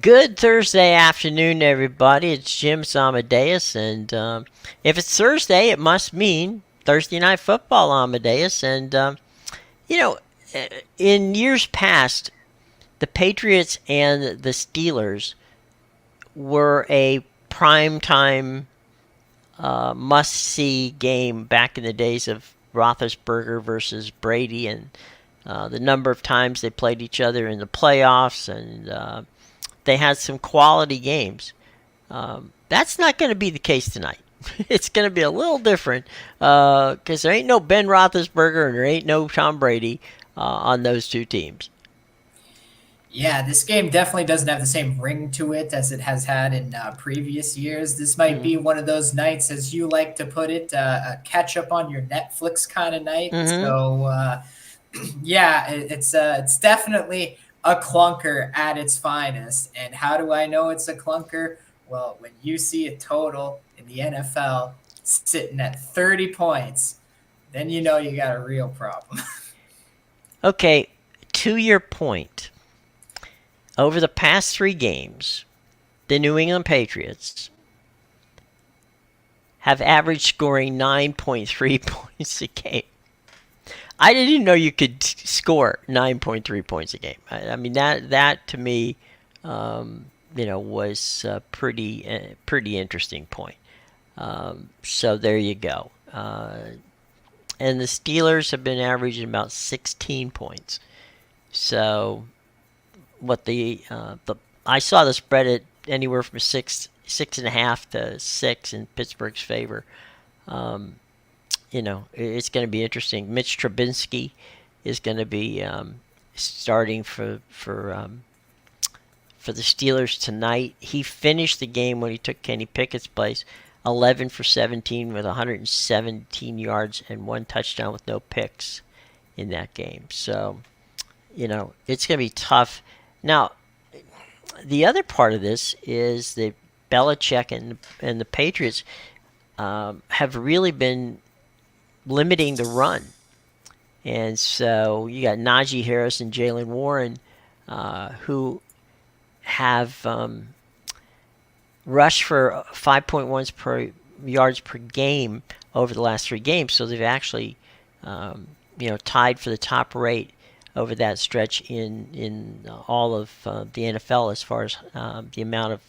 Good Thursday afternoon, everybody. It's Jim Amadeus, and if it's Thursday, it must mean Thursday Night Football Amadeus. And you know, in years past, the Patriots and the Steelers were a primetime must-see game back in the days of Roethlisberger versus Brady, and the number of times they played each other in the playoffs, and they had some quality games. That's not going to be the case tonight. It's going to be a little different because there ain't no Ben Roethlisberger and there ain't no Tom Brady on those two teams. Yeah, this game definitely doesn't have the same ring to it as it has had in previous years. This might be one of those nights, as you like to put it, a catch up on your Netflix kind of night. Mm-hmm. So, yeah, it's definitely a clunker at its finest. And how do I know it's a clunker? Well, when you see a total in the NFL sitting at 30 points, then you know you got a real problem. Okay, to your point, over the past 3 games, the New England Patriots have averaged scoring 9.3 points a game. I didn't even know you could score 9.3 points a game. I mean that to me, was a pretty interesting point. So there you go. And the Steelers have been averaging about 16 points. So what I saw the spread at anywhere from 6.5 to 6 in Pittsburgh's favor. It's going to be interesting. Mitch Trubisky is going to be starting for the Steelers tonight. He finished the game when he took Kenny Pickett's place, 11 for 17 with 117 yards and 1 touchdown with no picks in that game. So, it's going to be tough. Now, the other part of this is that Belichick and the Patriots have really been limiting the run. And so you got Najee Harris and Jaylen Warren who have rushed for 5.1 per yards per game over the last 3 games. So they've actually, tied for the top rate over that stretch in all of the NFL as far as the amount of,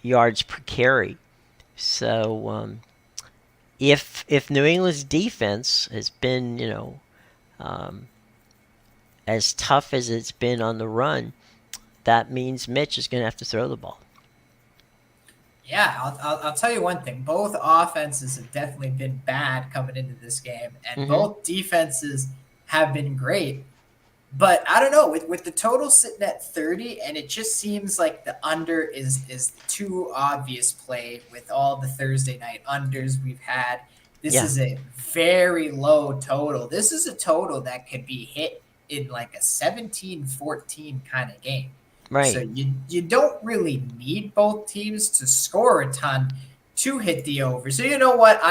yards per carry. So if New England's defense has been, as tough as it's been on the run, that means Mitch is going to have to throw the ball. Yeah, I'll tell you one thing. Both offenses have definitely been bad coming into this game, and both defenses have been great. But I don't know, with the total sitting at 30, and it just seems like the under is the too obvious play with all the Thursday night unders we've had. This is a very low total. This is a total that could be hit in like a 17-14 kind of game. Right. So you don't really need both teams to score a ton to hit the over. So you know what?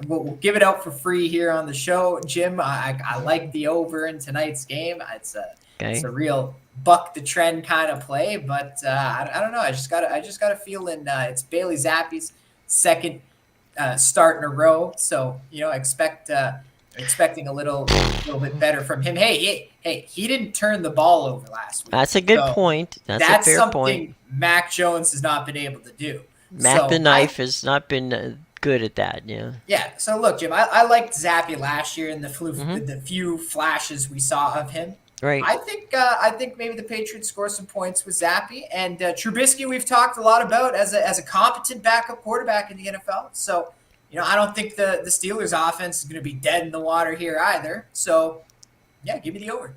We'll give it out for free here on the show, Jim. I like the over in tonight's game. It's a real buck the trend kind of play, but I don't know. I just got a feeling it's Bailey Zappi's second start in a row. So expecting a little bit better from him. Hey, he didn't turn the ball over last week. That's a good point. That's a fair something point. Mac Jones has not been able to do. Mac the Knife has not been good at that. Yeah. Yeah. So look, Jim, I liked Zappy last year in the few flashes we saw of him. Right. I think maybe the Patriots score some points with Zappy and Trubisky. We've talked a lot about as a competent backup quarterback in the NFL. So I don't think the Steelers offense is going to be dead in the water here either. So yeah, give me the over.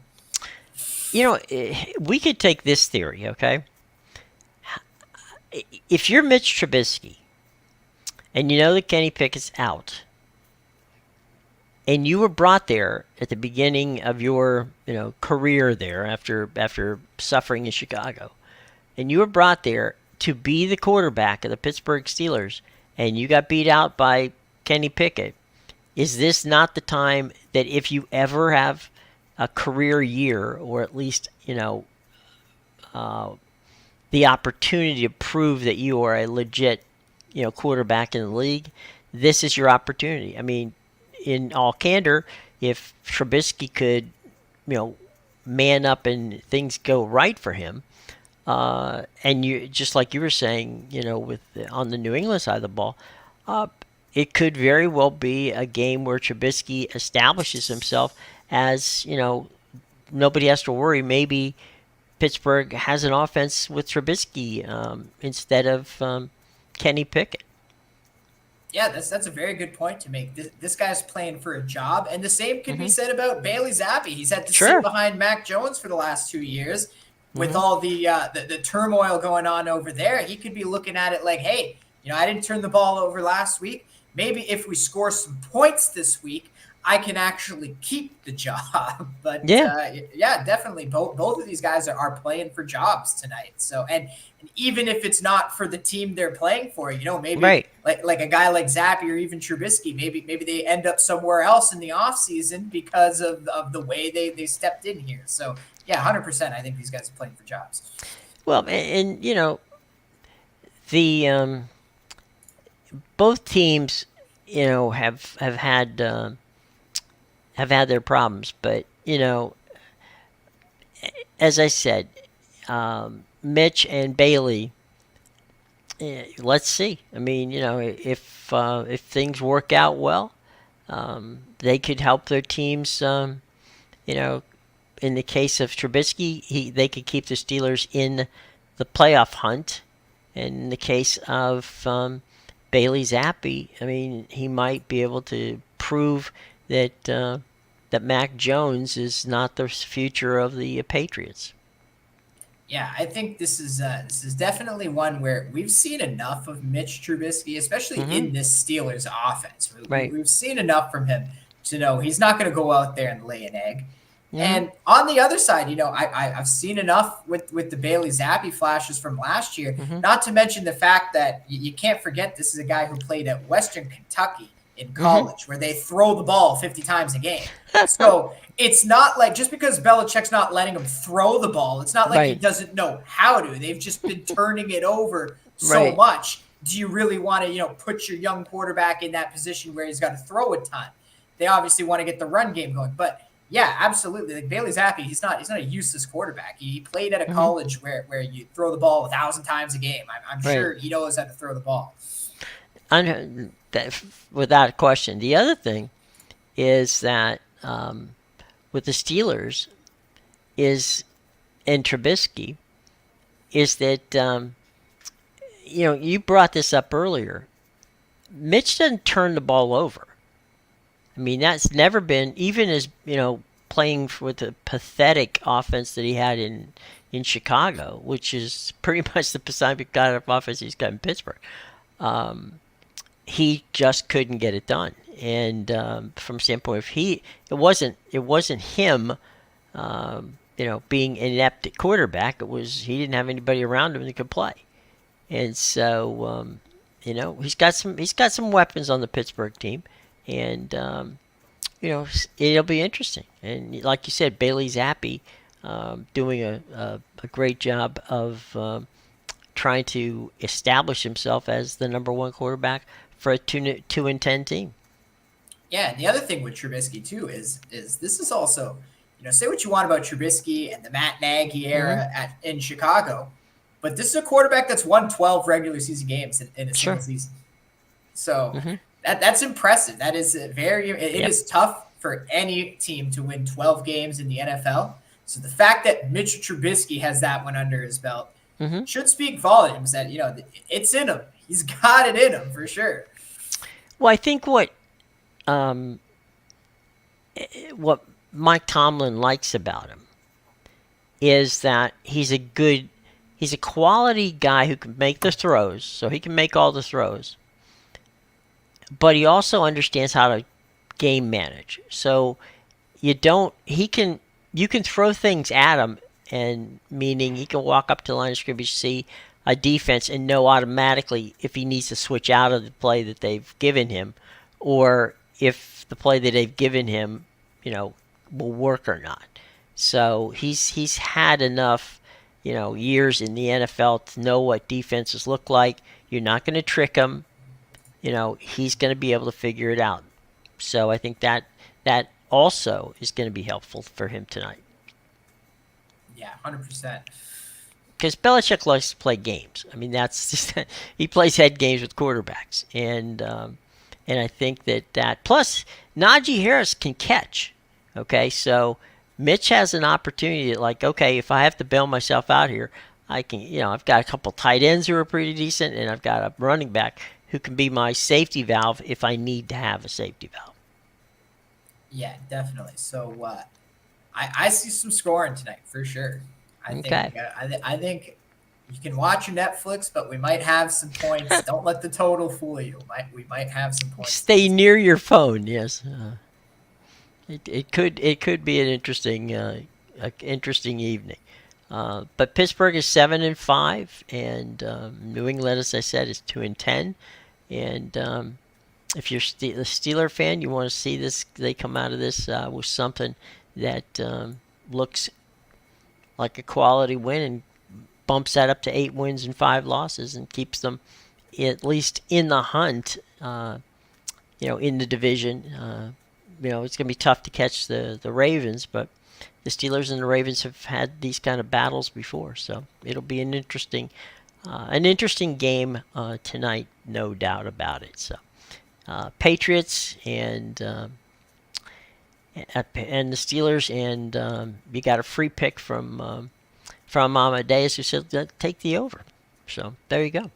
We could take this theory, okay? If you're Mitch Trubisky and you know that Kenny Pickett's out, and you were brought there at the beginning of your career there after suffering in Chicago, and you were brought there to be the quarterback of the Pittsburgh Steelers, and you got beat out by Kenny Pickett, is this not the time that if you ever have a career year, or at least the opportunity to prove that you are a legit, quarterback in the league, this is your opportunity. I mean, in all candor, if Trubisky could, man up and things go right for him, and you just like you were saying, with on the New England side of the ball, uh, it could very well be a game where Trubisky establishes himself as nobody has to worry. Maybe Pittsburgh has an offense with Trubisky instead of Kenny Pickett. Yeah, that's a very good point to make. This guy's playing for a job, and the same could be Mm-hmm. said about Bailey Zappi. He's had to sit Sure. behind Mac Jones for the last 2 years with Mm-hmm. all the turmoil going on over there. He could be looking at it like, hey, I didn't turn the ball over last week. Maybe if we score some points this week, I can actually keep the job. But Yeah. yeah, definitely both of these guys are playing for jobs tonight. So and even if it's not for the team they're playing for, maybe Right. like a guy like Zappi or even Trubisky, maybe they end up somewhere else in the offseason because of the way they stepped in here. So yeah, 100%. I think these guys are playing for jobs. Well, and the both teams, have had their problems, but as I said, Mitch and Bailey. Let's see. I mean, if things work out well, they could help their teams. You know, in the case of Trubisky, they could keep the Steelers in the playoff hunt. And in the case of Bailey Zappi, I mean, he might be able to prove that that Mac Jones is not the future of the Patriots. Yeah, I think this is definitely one where we've seen enough of Mitch Trubisky, especially Mm-hmm. in this Steelers offense. Right. We've seen enough from him to know he's not going to go out there and lay an egg. Mm-hmm. And on the other side, I've seen enough with the Bailey Zappi flashes from last year. Mm-hmm. Not to mention the fact that you can't forget this is a guy who played at Western Kentucky in Mm-hmm. college, where they throw the ball 50 times a game. So it's not like just because Belichick's not letting him throw the ball, it's not like he Right. doesn't know how to. They've just been turning it over so Right. much. Do you really want to, put your young quarterback in that position where he's got to throw a ton? They obviously want to get the run game going, but yeah, absolutely. Like Bailey Zappi, he's not a useless quarterback. He played at a Mm-hmm. college where you throw the ball 1,000 times a game. I'm Right. sure he knows how to throw the ball. Without question. The other thing is that with the Steelers is and Trubisky is that you brought this up earlier. Mitch doesn't turn the ball over. I mean, that's never been, even as playing with the pathetic offense that he had in Chicago, which is pretty much the pathetic kind of offense he's got in Pittsburgh. He just couldn't get it done. And from standpoint of it wasn't him, being inept at quarterback. It was he didn't have anybody around him that could play. And so he's got some weapons on the Pittsburgh team, and it'll be interesting. And like you said, Bailey Zappi doing a great job of trying to establish himself as the number one quarterback for a 2-10 team. Yeah, and the other thing with Trubisky too is this is also, say what you want about Trubisky and the Matt Nagy era in Chicago, but this is a quarterback that's won 12 regular season games in a single season. So that's impressive. That is it is tough for any team to win 12 games in the NFL. So the fact that Mitch Trubisky has that one under his belt should speak volumes that, it's in him. He's got it in him for sure. Well, I think what Mike Tomlin likes about him is that he's a quality guy who can make the throws, so he can make all the throws. But he also understands how to game manage. So you can throw things at him, and meaning he can walk up to the line of scrimmage, see a defense, and know automatically if he needs to switch out of the play that they've given him, or if the play that they've given him, will work or not. So he's had enough years in the NFL to know what defenses look like. You're not going to trick him. He's going to be able to figure it out. So I think that also is going to be helpful for him tonight. Yeah, 100%. Because Belichick likes to play games. I mean, that's just, he plays head games with quarterbacks, and I think that plus Najee Harris can catch. Okay, so Mitch has an opportunity to, like, okay, if I have to bail myself out here, I can. I've got a couple tight ends who are pretty decent, and I've got a running back who can be my safety valve if I need to have a safety valve. Yeah, definitely. So I see some scoring tonight for sure. Okay. I think you can watch your Netflix, but we might have some points. Don't let the total fool you. We might have some points. Stay near your phone. Yes. It could be an interesting evening. But Pittsburgh is 7-5, and New England, as I said, is 2-10. And if you're a Steeler fan, you want to see this. They come out of this with something that looks like a quality win and bumps that up to 8 wins and 5 losses and keeps them at least in the hunt. In the division. It's going to be tough to catch the Ravens, but the Steelers and the Ravens have had these kind of battles before, so it'll be an interesting game tonight, no doubt about it. So, Patriots and the Steelers, and you got a free pick from Amadeus, who said take the over. So there you go.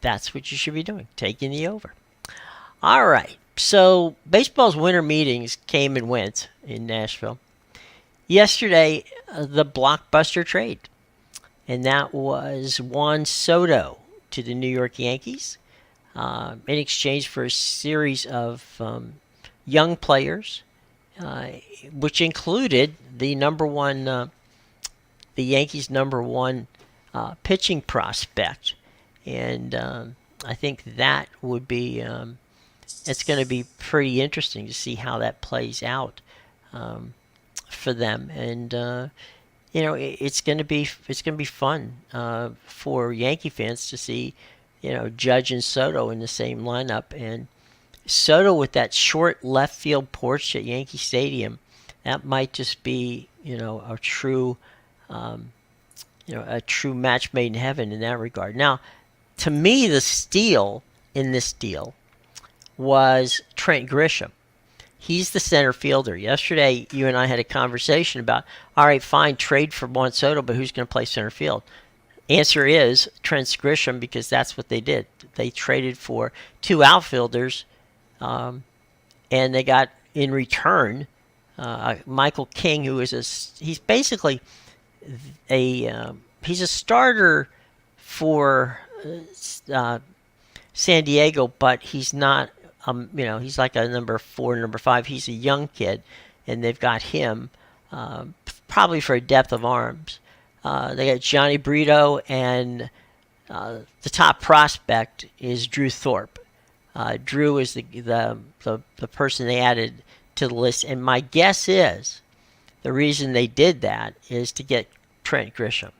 That's what you should be doing, taking the over. All right. So baseball's winter meetings came and went in Nashville. Yesterday, the blockbuster trade, and that was Juan Soto to the New York Yankees in exchange for a series of young players, which included the Yankees' number one pitching prospect, and I think that would be. It's going to be pretty interesting to see how that plays out for them, and it's going to be fun for Yankee fans to see Judge and Soto in the same lineup, and Soto with that short left field porch at Yankee Stadium, that might just be a true match made in heaven in that regard. Now, to me, the steal in this deal was Trent Grisham. He's the center fielder. Yesterday, you and I had a conversation about, all right, fine, trade for Juan Soto, but who's going to play center field? Answer is Trent Grisham, because that's what they did. They traded for 2 outfielders, and they got in return Michael King, who is he's basically he's a starter for San Diego, but he's not. He's like a number 4, number 5. He's a young kid, and they've got him probably for a depth of arms. They got Johnny Brito, and the top prospect is Drew Thorpe. Drew is the person they added to the list, and my guess is the reason they did that is to get Trent Grisham.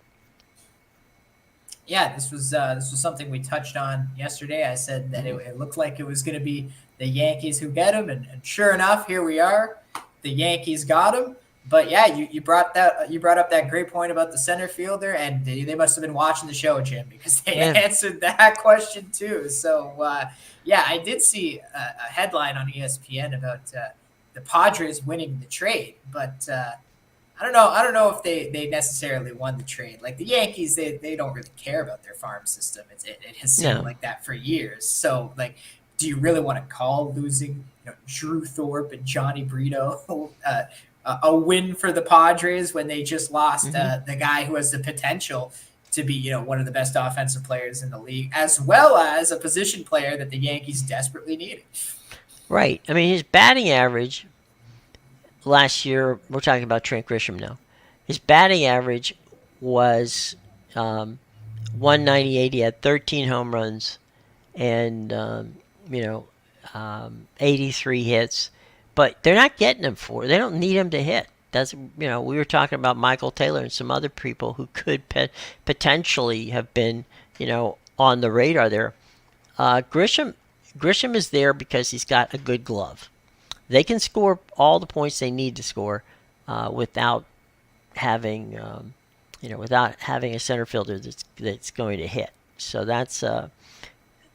Yeah, this was something we touched on yesterday. I said that it looked like it was going to be the Yankees who get him, and sure enough, here we are. The Yankees got him. But yeah, you brought up that great point about the center fielder, and they must have been watching the show, Jim, because they answered that question too. So yeah, I did see a headline on ESPN about the Padres winning the trade, but I don't know if they necessarily won the trade. Like the Yankees, they don't really care about their farm system. It has seemed like that for years. So like, do you really want to call losing Drew Thorpe and Johnny Brito a win for the Padres when they just lost the guy who has the potential to be one of the best offensive players in the league, as well as a position player that the Yankees desperately needed? Right. I mean, his batting average last year, we're talking about Trent Grisham now, his batting average was 198. He had 13 home runs and 83 hits, but they're not getting him for. They don't need him to hit. That's we were talking about Michael Taylor and some other people who could potentially have been on the radar there. Grisham is there because he's got a good glove. They can score all the points they need to score without having without having a center fielder that's going to hit. So that's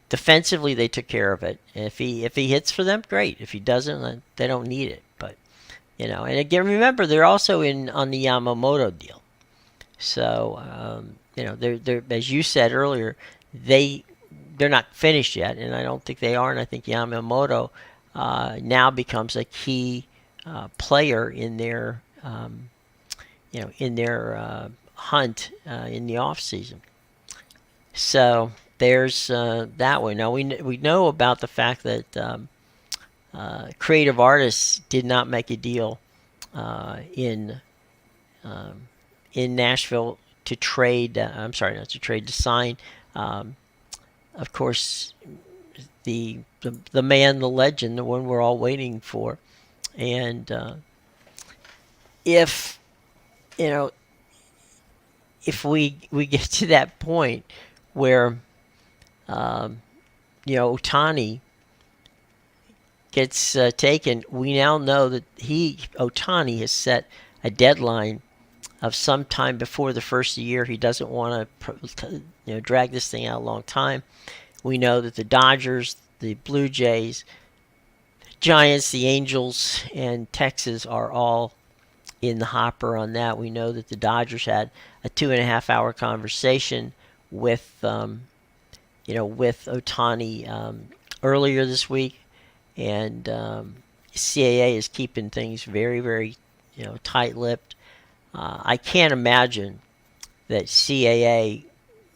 defensively they took care of it. If he hits for them, great. If he doesn't, then they don't need it. But and again, remember they're also in on the Yamamoto deal. So they're as you said earlier, they're not finished yet, and I don't think they are. And I think Yamamoto now becomes a key player in their hunt in the off season. So there's that way. Now we know about the fact that creative artists did not make a deal in Nashville to trade. I'm sorry, not to trade, to sign. Of course, the man, the legend, the one we're all waiting for, and if if we get to that point where Ohtani gets taken, we now know that Ohtani has set a deadline of some time before the first of the year. He doesn't want to drag this thing out a long time. We know that the Dodgers, the Blue Jays, Giants, the Angels, and Texas are all in the hopper on that. We know that the Dodgers had a 2.5-hour conversation with Ohtani earlier this week, and CAA is keeping things very, very tight-lipped. I can't imagine that CAA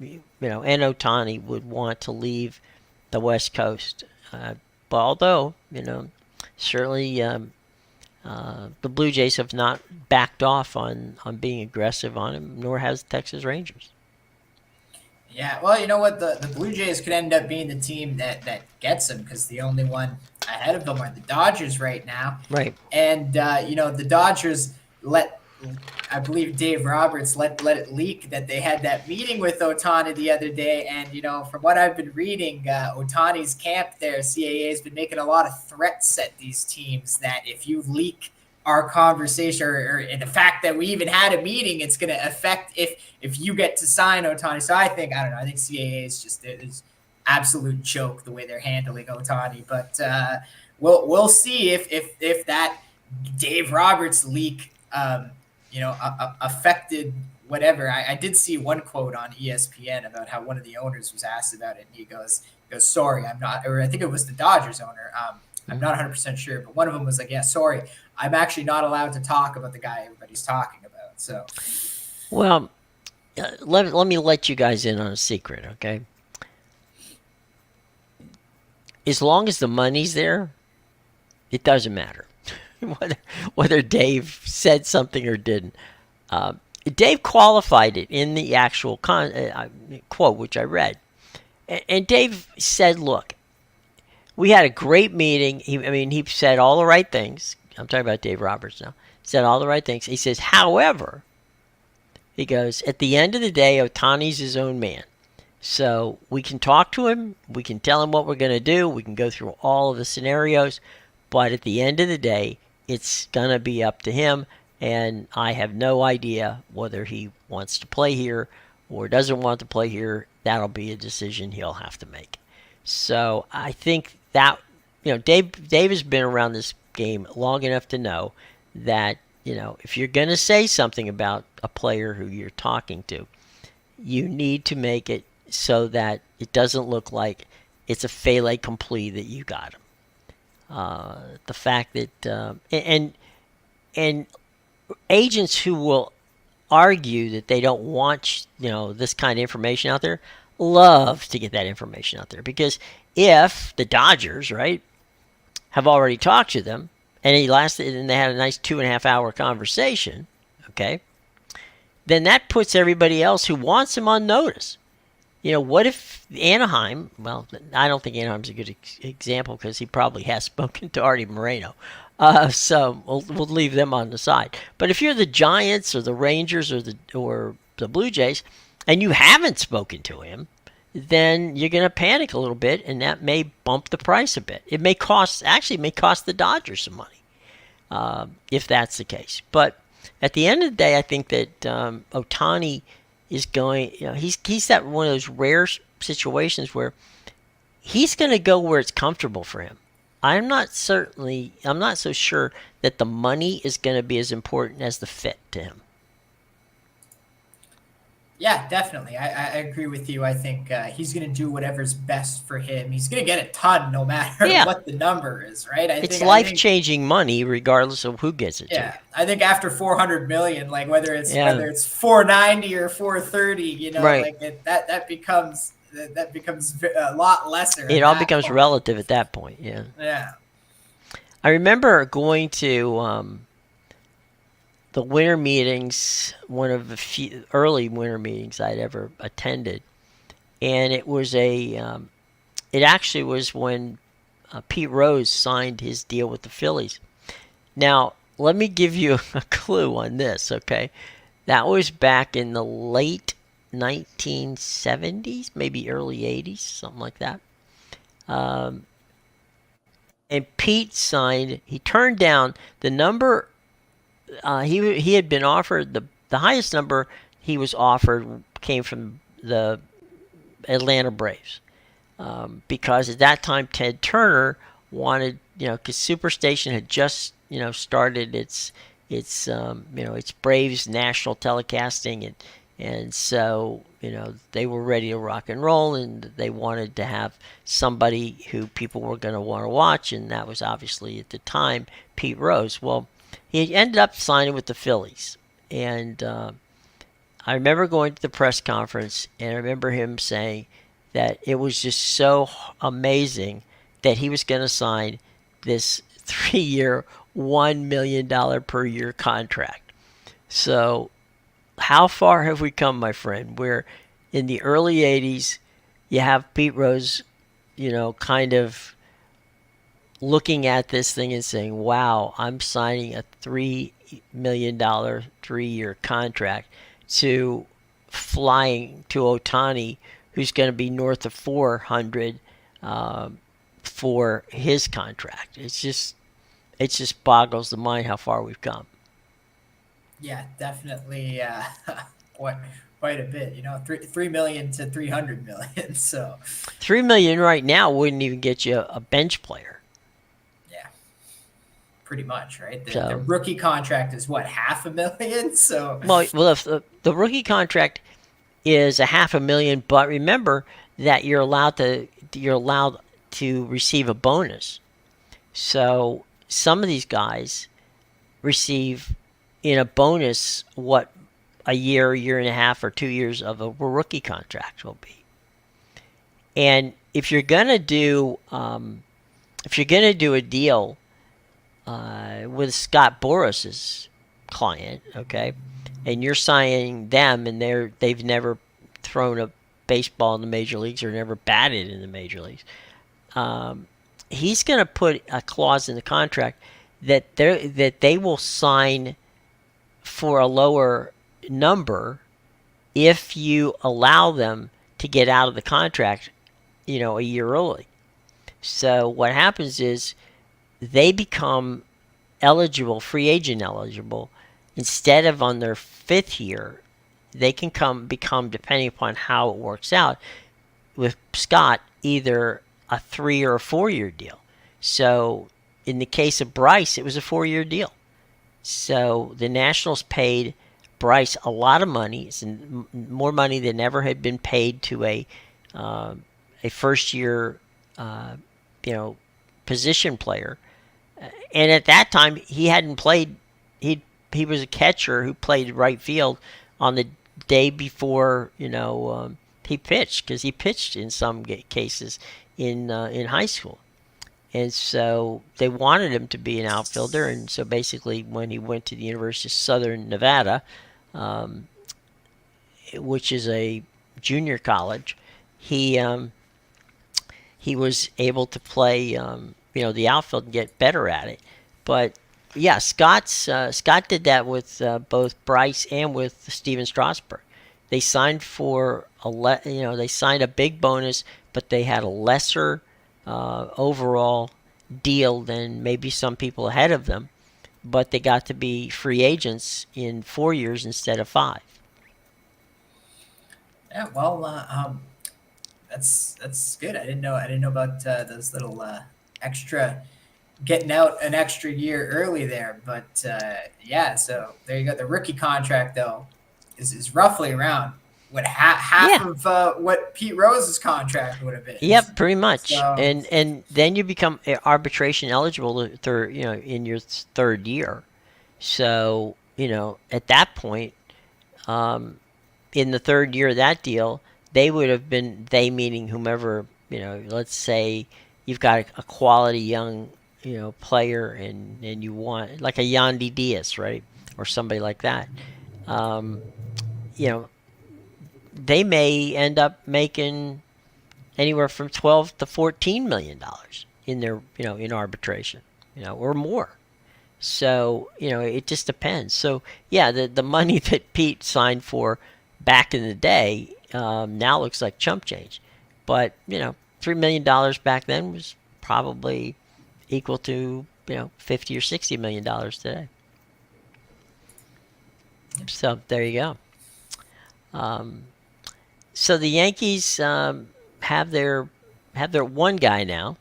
and Ohtani would want to leave the West Coast. But although certainly the Blue Jays have not backed off on being aggressive on him, nor has the Texas Rangers. Yeah, well, you know what? The Blue Jays could end up being the team that gets him, because the only one ahead of them are the Dodgers right now. Right. And, the Dodgers I believe Dave Roberts let it leak that they had that meeting with Ohtani the other day. And, from what I've been reading, Ohtani's camp there, CAA, has been making a lot of threats at these teams that if you leak our conversation or the fact that we even had a meeting, it's going to affect if you get to sign Ohtani. So I think CAA is just it's absolute joke the way they're handling Ohtani. But we'll see if that Dave Roberts leak affected whatever. I did see one quote on ESPN about how one of the owners was asked about it, and he goes, sorry, I'm not, or I think it was the Dodgers owner. I'm not 100% sure, but one of them was like, yeah, sorry, I'm actually not allowed to talk about the guy everybody's talking about. So, well, let me let you guys in on a secret, okay? As long as the money's there, it doesn't matter whether Dave said something or didn't. Dave qualified it in the actual quote, which I read. And Dave said, look, we had a great meeting. He said all the right things. I'm talking about Dave Roberts now. Said all the right things. He says, however, he goes, at the end of the day, Ohtani's his own man. So we can talk to him. We can tell him what we're going to do. We can go through all of the scenarios. But at the end of the day, it's going to be up to him. And I have no idea whether he wants to play here or doesn't want to play here. That'll be a decision he'll have to make. So I think that, Dave has been around this game long enough to know that, if you're going to say something about a player who you're talking to, you need to make it so that it doesn't look like it's a fait accompli that you got him. The fact that, and agents who will argue that they don't want, this kind of information out there, love to get that information out there. Because if the Dodgers, right, have already talked to them, and they had a nice 2.5-hour conversation, okay, then that puts everybody else who wants him on notice. What if Anaheim, well, I don't think Anaheim's a good example because he probably has spoken to Artie Moreno. So we'll leave them on the side. But if you're the Giants or the Rangers or the Blue Jays, and you haven't spoken to him, then you're going to panic a little bit, and that may bump the price a bit. It may cost the Dodgers some money if that's the case. But at the end of the day, I think that Otani is going. He's that one of those rare situations where he's going to go where it's comfortable for him. I'm not so sure that the money is going to be as important as the fit to him. Yeah, definitely. I agree with you. I think he's going to do whatever's best for him. He's going to get a ton no matter Yeah. what the number is, right? It's life-changing money regardless of who gets it to you. I think after 400 million, like whether it's 490 or 430, right. like that becomes a lot lesser. It all becomes relative at that point. Yeah. Yeah. I remember going to the winter meetings, one of the few early winter meetings I'd ever attended, and it was it actually was when Pete Rose signed his deal with the Phillies. Now, let me give you a clue on this, okay? That was back in the late 1970s, maybe early 80s, something like that. And Pete signed, he turned down the number. He had been offered the highest number he was offered came from the Atlanta Braves, because at that time Ted Turner wanted, because Superstation had just started its Braves national telecasting, and so they were ready to rock and roll, and they wanted to have somebody who people were going to want to watch, and that was obviously at the time Pete Rose. Well, he ended up signing with the Phillies, and I remember going to the press conference, and I remember him saying that it was just so amazing that he was going to sign this 3-year, $1 million per year contract. So how far have we come, my friend? Where in the early 80s, you have Pete Rose, kind of looking at this thing and saying, wow, I'm signing a $3 million 3-year contract to flying to Otani, who's going to be north of 400 for his contract. It just boggles the mind how far we've come. Yeah, definitely. Quite a bit. 3 million to 300 million. So $3 million right now wouldn't even get you a bench player. Yeah, pretty much, right? The rookie contract is what, $500,000? So if the rookie contract is $500,000, but remember that you're allowed to receive a bonus. So some of these guys receive in a bonus what a year and a half, or 2 years of a rookie contract will be. And if you're gonna do a deal with Scott Boras's client, okay, and you're signing them, and they've never thrown a baseball in the major leagues or never batted in the major leagues, he's going to put a clause in the contract that they will sign for a lower number if you allow them to get out of the contract, a year early. So what happens is they become free agent eligible, instead of on their 5th year. They can become, depending upon how it works out, with Scott, either a 3 or a 4-year deal. So in the case of Bryce, it was a 4-year deal. So the Nationals paid Bryce a lot of money. It's more money than ever had been paid to a first-year, position player. And at that time, he hadn't played. He was a catcher who played right field on the day before he pitched, because he pitched in some cases in high school. And so they wanted him to be an outfielder, and so basically when he went to the University of Southern Nevada, which is a junior college, he was able to play the outfield and get better at it. But yeah, Scott did that with both Bryce and with Steven Strasburg. They signed for they signed a big bonus, but they had a lesser overall deal than maybe some people ahead of them. But they got to be free agents in 4 years instead of five. Yeah, well, that's good. I didn't know about those little extra getting out an extra year early there. But yeah, so there you go. The rookie contract though is roughly around what half Yeah, of what Pete Rose's contract would have been. yep, pretty much. So And then you become arbitration eligible in your third year. So at that point, um, in the third year of that deal, they would have been, they meaning whomever, let's say you've got a quality young, player, and you want like a Yandy Diaz, right? Or somebody like that. Um, you know, they may end up making anywhere from 12 to 14 million dollars in their, in arbitration, or more. So, it just depends. So, yeah, the money that Pete signed for back in the day now looks like chump change. But, $3 million back then was probably equal to, 50 or $60 million today. So, there you go. Um, so the Yankees have their one guy now,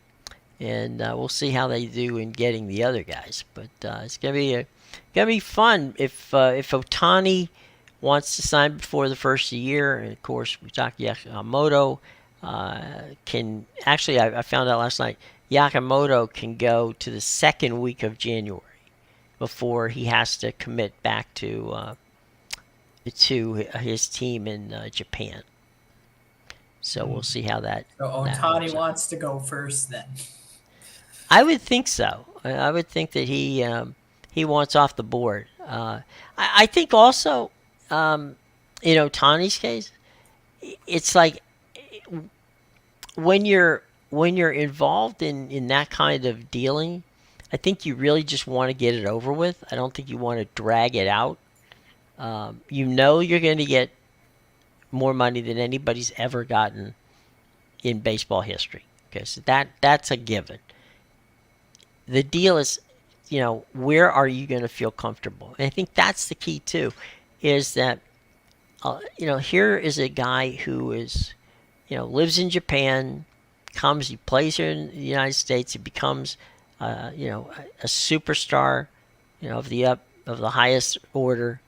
and we'll see how they do in getting the other guys. But it's gonna be fun if Otani wants to sign before the first of the year, and of course Yakamoto can actually. I found out last night Yakamoto can go to the second week of January before he has to commit back to his team in Japan. So we'll see how so that Otani works out. wants to go first then. I would think so. I would think that he wants off the board. I think also, in Otani's case, it's like when you're involved in that kind of dealing, I think you really just want to get it over with. I don't think you want to drag it out. You're going to get more money than anybody's ever gotten in baseball history. Okay, so that's a given. The deal is, where are you going to feel comfortable? And I think that's the key too, is that here is a guy who is, lives in Japan, he plays here in the United States, he becomes, a superstar, of the highest order.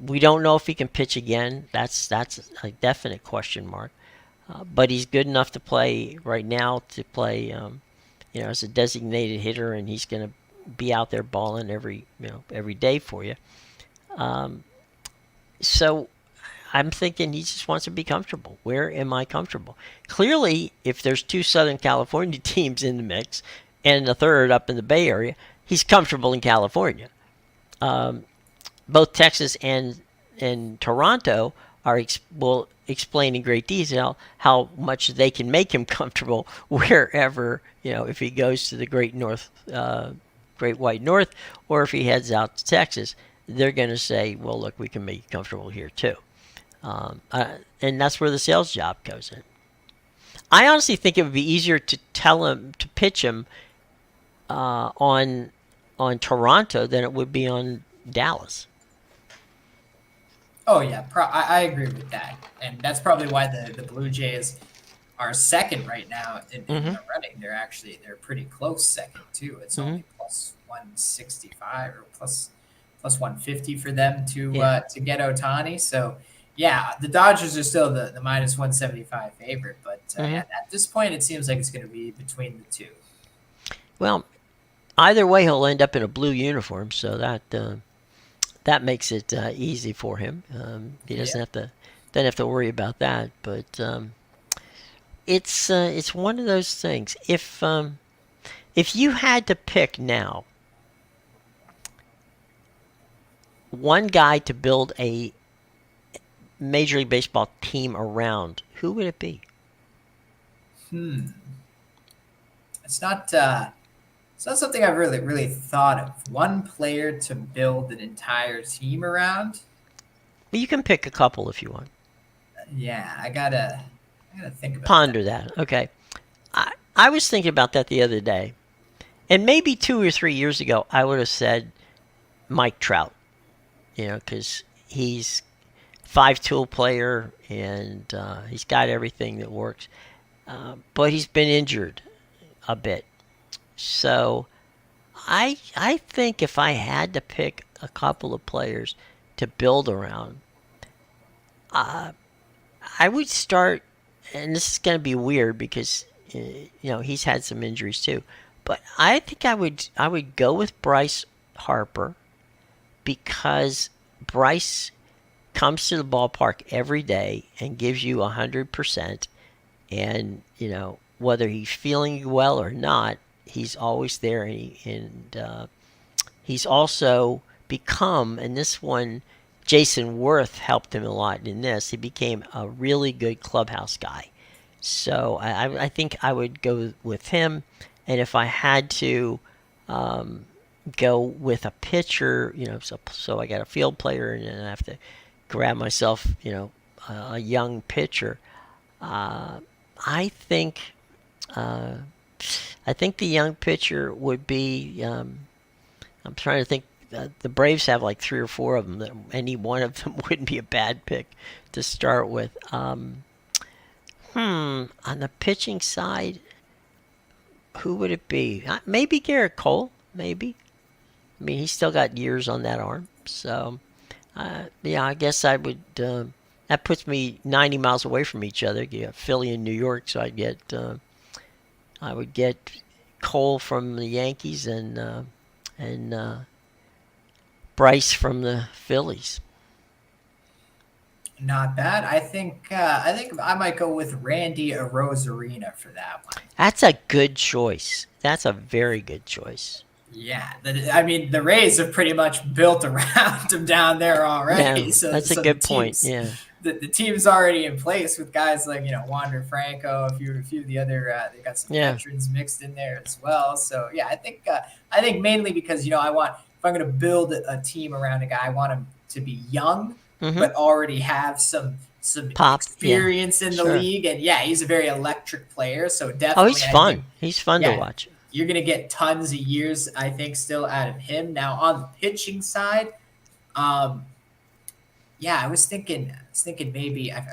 We don't know if he can pitch again. That's a definite question mark. But he's good enough to play right now to play, as a designated hitter, and he's going to be out there balling every day for you. Um, so I'm thinking he just wants to be comfortable. Where am I comfortable? Clearly, if there's two Southern California teams in the mix and a third up in the Bay Area, he's comfortable in California. Um, Both Texas and Toronto will explain in great detail how much they can make him comfortable wherever, if he goes to the Great White North, or if he heads out to Texas. They're going to say, well, look, we can make you comfortable here too. And that's where the sales job goes in. I honestly think it would be easier to tell him to pitch him on Toronto than it would be on Dallas. Oh yeah, I agree with that, and that's probably why the Blue Jays are second right now in Mm-hmm. the running. They're pretty close second too. It's Mm-hmm. only plus 165 or plus 150 for them Yeah. to get Otani. So yeah, the Dodgers are still the minus 175 favorite, but Mm-hmm. yeah, at this point it seems like it's going to be between the two. Well, either way, he'll end up in a blue uniform, so that makes it easy for him. He Yeah. doesn't have to worry about that. But it's one of those things. If you had to pick now one guy to build a Major League Baseball team around, who would it be? Hmm. It's not It's not something I've really thought of. One player to build an entire team around. But you can pick a couple if you want. Yeah, I gotta think about that. Ponder that. Okay. I was thinking about that the other day. And maybe 2 or 3 years ago, I would have said Mike Trout, because he's 5 tool player and he's got everything that works. But he's been injured a bit. So I think if I had to pick a couple of players to build around, I would start, and this is going to be weird because he's had some injuries too, but I think I would go with Bryce Harper because Bryce comes to the ballpark every day and gives you 100%, and whether he's feeling well or not, he's always there, and he's also become, and this one, Jason Worth helped him a lot in this. He became a really good clubhouse guy. So I think I would go with him. And if I had to go with a pitcher, so I got a field player and then I have to grab myself, a young pitcher. I think uh, I think the young pitcher would be. I'm trying to think. The Braves have like 3 or 4 of them. That any one of them wouldn't be a bad pick to start with. On the pitching side, who would it be? Maybe Garrett Cole. Maybe. I mean, he's still got years on that arm. So, yeah, I guess I would. That puts me 90 miles away from each other. You have Philly and New York, so I would get Cole from the Yankees and Bryce from the Phillies. Not bad. I think I might go with Randy Arozarena for that one. That's a good choice. That's a very good choice. Yeah, I mean the Rays have pretty much built around him down there Yeah, already. So that's a so the good point. teams Yeah, the team's already in place with guys like Wander Franco, a few of the other. They got some yeah. veterans mixed in there as well. So yeah, I think mainly because I want, if I'm going to build a team around a guy, I want him to be young Mm-hmm. but already have some Pop. Yeah, experience in the sure. league. And yeah, he's a very electric player. So Oh, definitely, he's I think fun. He's fun to yeah, watch. you're going to get tons of years, I think, still out of him. Now on the pitching side, um, yeah, I was thinking maybe I'm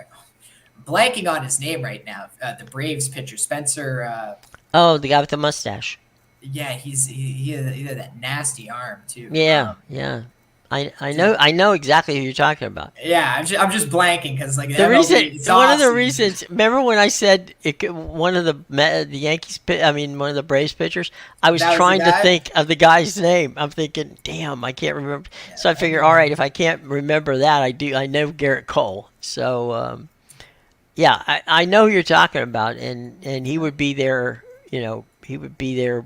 blanking on his name right now. The Braves pitcher, Spencer. Oh, the guy with the mustache. Yeah, he had that nasty arm too. Yeah, yeah. I Dude, know exactly who you're talking about. yeah, I'm just blanking because like the The reason, MLB, it's one of the Aussie. reasons, remember when I said one of the Yankees, I mean one of the Braves pitchers, I was That was the trying to guy. think of the guy's name. I'm thinking, damn, I can't remember. So I Yeah, figured, all right, if I can't remember that, I know Garrett Cole. So yeah, I know who you're talking about, and he would be there. He would be there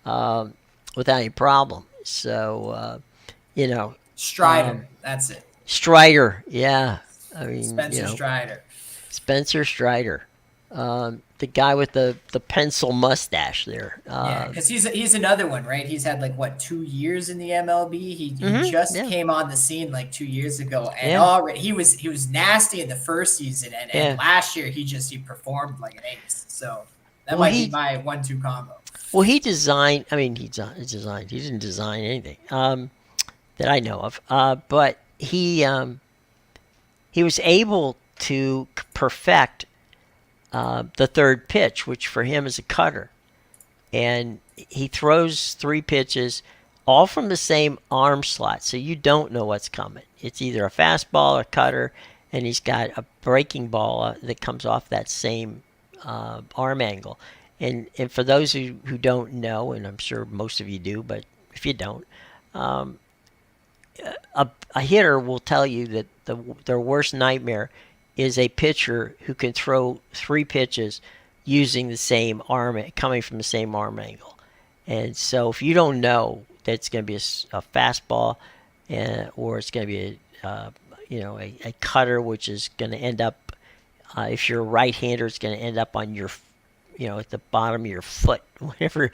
um, without any problem. So you know, um, Strider. That's it. Strider, yeah. I mean, Spencer Strider. Spencer Strider, the guy with the pencil mustache there. Yeah, because he's another one, right? He's had like what 2 years in the MLB. He just Yeah, came on the scene like 2 years ago, and yeah, already he was nasty in the first season, and yeah. last year he performed like an ace. So that Well, might be he my 1-2 combo. he designed. I mean, he designed. He didn't design anything that I know of. But he was able to perfect the third pitch, which for him is a cutter, and he throws 3 pitches, all from the same arm slot, so you don't know what's coming. It's either a fastball or a cutter, and he's got a breaking ball that comes off that same arm angle. And for those who don't know, and I'm sure most of you do, but if you don't, a hitter will tell you that their worst nightmare is a pitcher who can throw 3 pitches using the same arm, coming from the same arm angle. And so if you don't know that it's going to be a fastball, or it's going to be a cutter, which is going to end up, if you're a right-hander, it's going to end up on your at the bottom of your foot whenever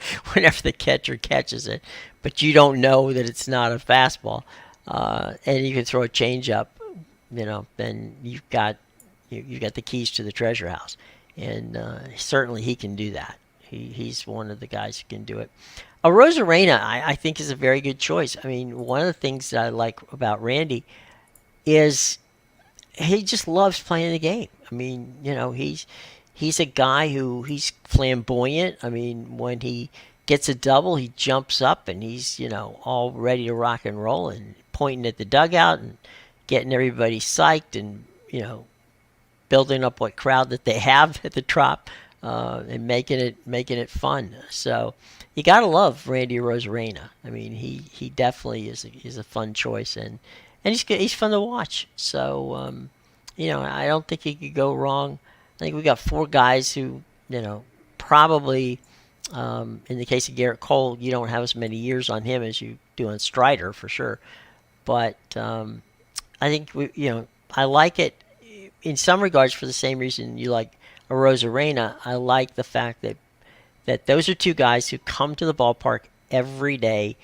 the catcher catches it, but you don't know that it's not a fastball, and you can throw a changeup, then you've got the keys to the treasure house, and certainly he can do that. He's one of the guys who can do it. A Rosarena, I think, is a very good choice. I mean, one of the things that I like about Randy is he just loves playing the game. I mean, he's a guy who he's flamboyant. I mean, when he gets a double, he jumps up and he's all ready to rock and roll and pointing at the dugout and getting everybody psyched and building up what crowd that they have at the Trop, and making it fun. So you gotta love Randy Rosarena. I mean, he definitely is a fun choice, and he's fun to watch. So I don't think he could go wrong. I think we got four guys who probably. In the case of Garrett Cole, you don't have as many years on him as you do on Strider for sure. But I think I like it in some regards for the same reason you like a Rosarena. I like the fact that those are two guys who come to the ballpark every day,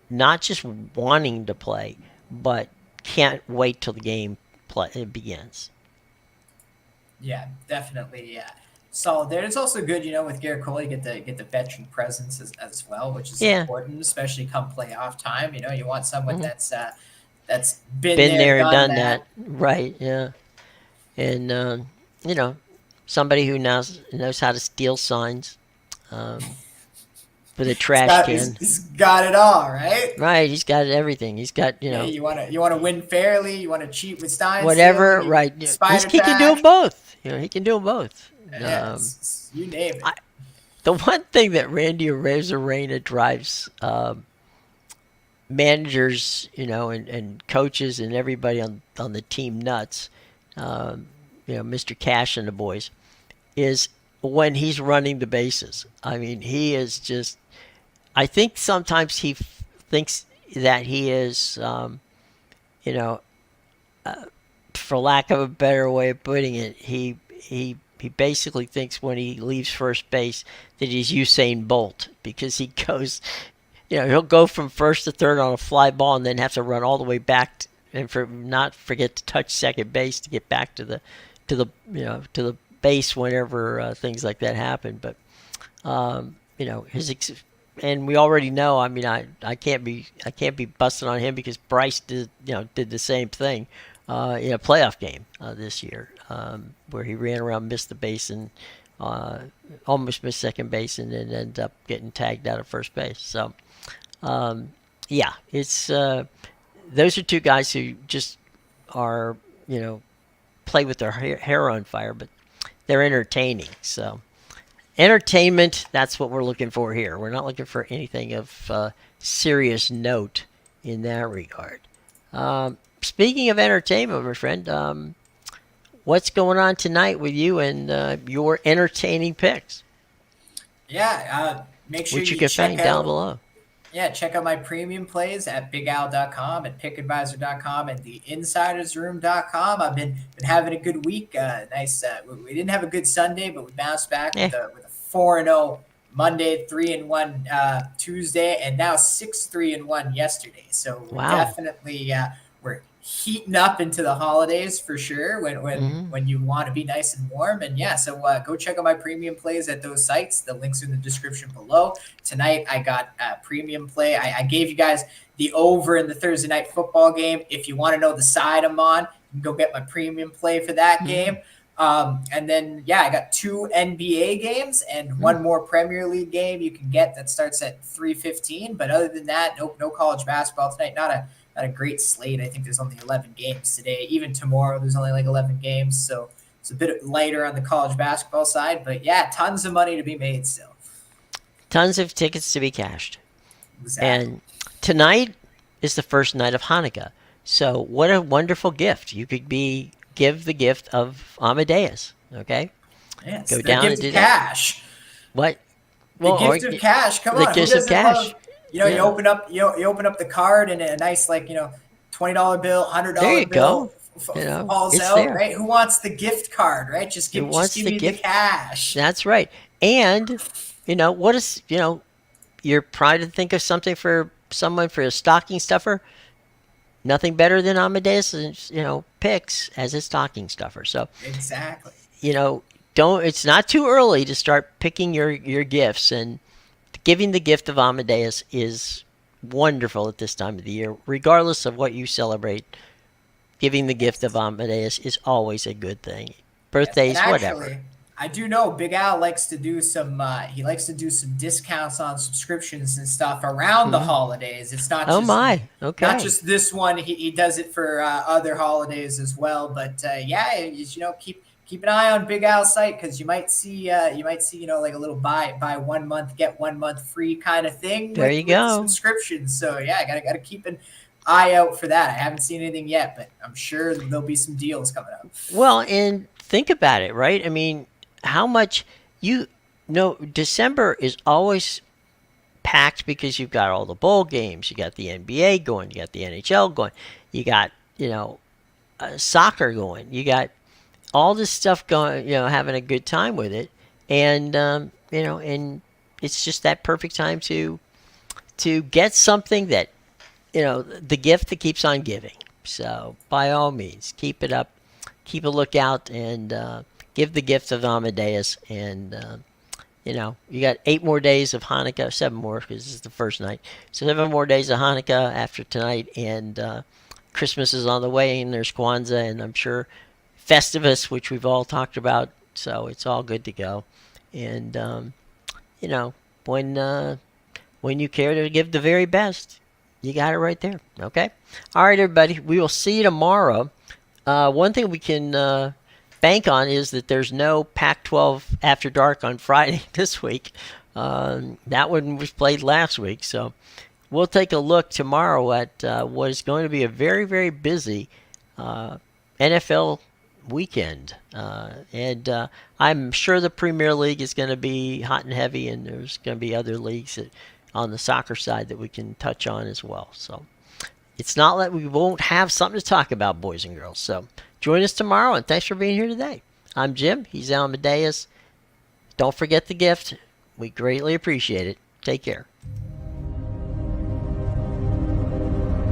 not just wanting to play, but can't wait till the game begins. Yeah, definitely. Yeah, solid there. It's also good, with Garrett Cole, you get the veteran presence as well, which is Yeah. important, especially come playoff time. You want someone Hmm. that's been Been there, there and done done that. that, right? Yeah, and you know, somebody who knows how to steal signs, um, with a trash can. He's got it all, right? Right, he's got everything. He's got Yeah, you wanna win fairly. You want to cheat with sign stealing. whatever. Right, Spider he can do them tack. both. He can do them both. Yeah, Um, you name it. I, the one thing that Randy Arozarena drives managers, and coaches and everybody on the team nuts, Mr. Cash and the boys, is when he's running the bases. I mean, he is just. I think sometimes he thinks that he is, you know, for lack of a better way of putting it, he basically thinks when he leaves first base that he's Usain Bolt because he goes, he'll go from first to third on a fly ball and then have to run all the way back and not forget to touch second base to get back to the base whenever things like that happen. But his and we already know. I mean, I can't be busting on him because Bryce did the same thing in a playoff game this year, where he ran around, missed the base, and almost missed second base, and then ended up getting tagged out of first base. So yeah, it's those are two guys who just are play with their hair on fire, but they're entertaining. So entertainment, that's what we're looking for here. We're not looking for anything of serious note in that regard. Speaking of entertainment, my friend, what's going on tonight with you and your entertaining picks, Yeah, make sure which you you can check find down out. below? Yeah, check out my premium plays at bigowl.com and pickadvisor.com and theinsidersroom.com. I've been having a good week. Nice. We didn't have a good Sunday, but we bounced back Yeah. with a 4-0 Monday, 3-1 Tuesday, and now 6-3-1 yesterday. So we're Wow. definitely we're heating up into the holidays for sure Hmm. when you want to be nice and warm. And yeah, so go check out my premium plays at those sites. The links are in the description below. Tonight I got a premium play. I gave you guys the over in the Thursday night football game. If you want to know the side I'm on, you can go get my premium play for that game. And then yeah, I got 2 NBA games and one more Premier League game you can get that starts at 3:15. But other than that, no college basketball tonight. Not a great slate. I think there's only 11 games today. Even tomorrow, there's only like 11 games. So it's a bit lighter on the college basketball side. But yeah, tons of money to be made still. Tons of tickets to be cashed. Exactly. And tonight is the first night of Hanukkah. So what a wonderful gift. You could give the gift of Amadeus. Okay? Yes, Go the down and gift do of that. cash. What? The Well, gift of cash. Come the on, who gift of doesn't cash. love? You Yeah. open up you open up the card and a nice $20 bill, hundred There dollar you go. bill, falls it's out, there. right? Who wants the gift card, right? Just It just wants give the me the gift. cash. That's right. And what is you're trying to think of something for someone for a stocking stuffer. Nothing better than Amadeus, picks as a stocking stuffer. So Exactly. you know, don't. It's not too early to start picking your gifts, and giving the gift of Amadeus is wonderful at this time of the year, regardless of what you celebrate. Giving the gift of Yes. Amadeus is always a good thing. Yes. And Birthdays, whatever. actually, I do know Big Al likes to do some. He likes to do some discounts on subscriptions and stuff around the Hmm. holidays. It's not Oh just my. not Okay. just this one. He does it for other holidays as well. But yeah, keep an eye on Big Al's site because you might see like a little buy 1 month get 1 month free kind of thing There with you the go. subscriptions. So yeah, I gotta keep an eye out for that. I haven't seen anything yet, but I'm sure there'll be some deals coming up. Well, and think about it, right? I mean, how much you know, December is always packed because you've got all the bowl games, you got the NBA going, you got the NHL going, you got, soccer going, you got all this stuff going, having a good time with it. And, and it's just that perfect time to get something that, the gift that keeps on giving. So by all means, keep it up, keep a lookout, and give the gift of Amadeus. And you got 8 more days of Hanukkah, 7 more because this is the first night. So 7 more days of Hanukkah after tonight, and Christmas is on the way, and there's Kwanzaa, and I'm sure Festivus, which we've all talked about. So it's all good to go. And you know, when uh, when you care to give the very best, you got it right there. Okay. All right, everybody. We will see you tomorrow. One thing we can bank on is that there's no Pac-12 After Dark on Friday this week. That one was played last week, so we'll take a look tomorrow at what is going to be a very, very busy NFL weekend. And I'm sure the Premier League is going to be hot and heavy, and there's going to be other leagues on the soccer side that we can touch on as well. So it's not that we won't have something to talk about, boys and girls. So join us tomorrow, and thanks for being here today. I'm Jim. He's Amadeus. Don't forget the gift. We greatly appreciate it. Take care.